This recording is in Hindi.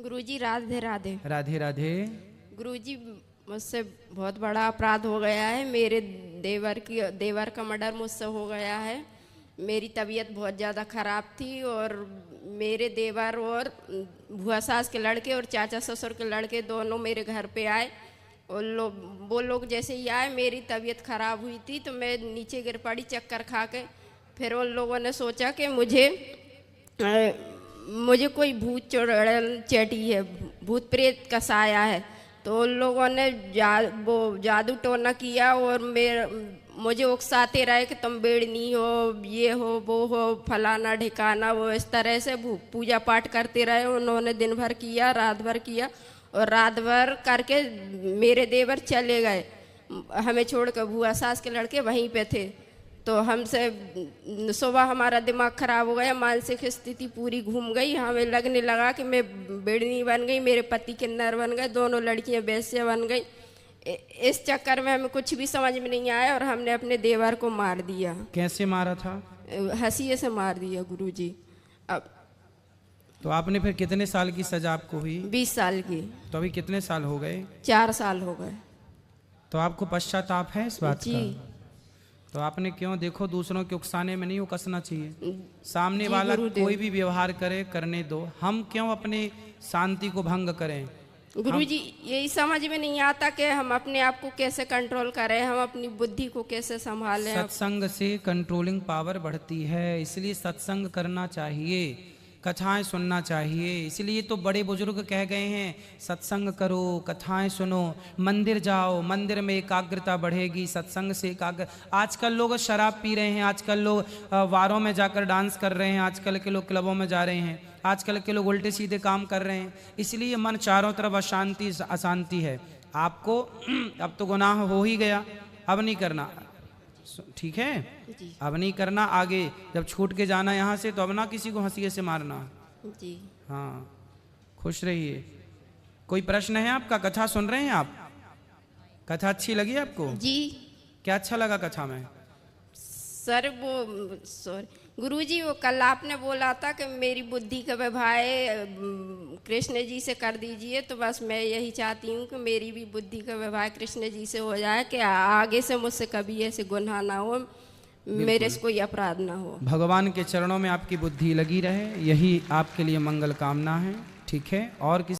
गुरुजी राधे राधे। राधे राधे। गुरुजी मुझसे बहुत बड़ा अपराध हो गया है। मेरे देवर का मर्डर मुझसे हो गया है। मेरी तबीयत बहुत ज़्यादा ख़राब थी और मेरे देवर और भुआ सास के लड़के और चाचा ससुर के लड़के दोनों मेरे घर पे आए और वो लोग जैसे ही आए मेरी तबीयत ख़राब हुई थी तो मैं नीचे गिर पड़ी चक्कर खा के। फिर उन लोगों ने सोचा कि मुझे कोई भूत चुड़ैल चैटी है, भूत प्रेत का साया है। तो उन लोगों ने वो जादू टोना किया और मुझे उकसाते रहे कि तुम बेड़नी हो, ये हो, वो हो, फलाना ढिकाना। वो इस तरह से पूजा पाठ करते रहे। उन्होंने दिन भर किया, रात भर किया और रात भर करके मेरे देवर चले गए, हमें छोड़कर। भुआ सास के लड़के वहीं पे थे। तो हमसे सुबह हमारा दिमाग खराब हो गया, मानसिक स्थिति पूरी घूम गई। हमें लगने लगा कि मैं बेड़नी बन गई, मेरे पति किन्नर बन गए, दोनों लड़कियां वेश्या बन गई। इस चक्कर में हमें कुछ भी समझ में नहीं आया और हमने अपने देवर को मार दिया। कैसे मारा था? हंसिए से मार दिया गुरुजी। अब तो आपने फिर कितने साल की सजा आपको हुई? 20 साल की। तो अभी कितने साल हो गए? 4 साल हो गए। तो आपको पश्चाताप है इस बात जी। का? तो आपने क्यों, देखो दूसरों के उकसाने में नहीं उकसना चाहिए। सामने वाला कोई भी व्यवहार करे, करने दो। हम क्यों अपनी शांति को भंग करें? गुरुजी यही समझ में नहीं आता कि हम अपने आप को कैसे कंट्रोल करें, हम अपनी बुद्धि को कैसे संभालें। सत्संग से कंट्रोलिंग पावर बढ़ती है, इसलिए सत्संग करना चाहिए, कथाएं सुनना चाहिए। इसलिए तो बड़े बुजुर्ग कह गए हैं सत्संग करो, कथाएं सुनो, मंदिर जाओ, मंदिर में एकाग्रता बढ़ेगी, सत्संग से एकाग्र। आजकल लोग शराब पी रहे हैं, आजकल लोग वारों में जाकर डांस कर रहे हैं, आजकल के लोग क्लबों में जा रहे हैं, आजकल के लोग उल्टे सीधे काम कर रहे हैं। इसलिए मन चारों तरफ अशांति अशांति है। आपको अब तो गुनाह हो ही गया, अब नहीं करना, ठीक है? अब नहीं करना। आगे जब छूट के जाना यहाँ से तो अब ना किसी को हंसिए से मारना जी। हाँ, खुश रहिए। कोई प्रश्न है आपका? कथा सुन रहे हैं आप? कथा अच्छी लगी आपको? जी। क्या अच्छा लगा कथा में? सर गुरुजी वो कल आपने बोला था कि मेरी बुद्धि का विवाह कृष्ण जी से कर दीजिए। तो बस मैं यही चाहती हूँ कि मेरी भी बुद्धि का विवाह कृष्ण जी से हो जाए, कि आगे से मुझसे कभी ऐसे गुनाह ना हो, मेरे से कोई अपराध ना हो। भगवान के चरणों में आपकी बुद्धि लगी रहे, यही आपके लिए मंगल कामना है, ठीक है? और किसी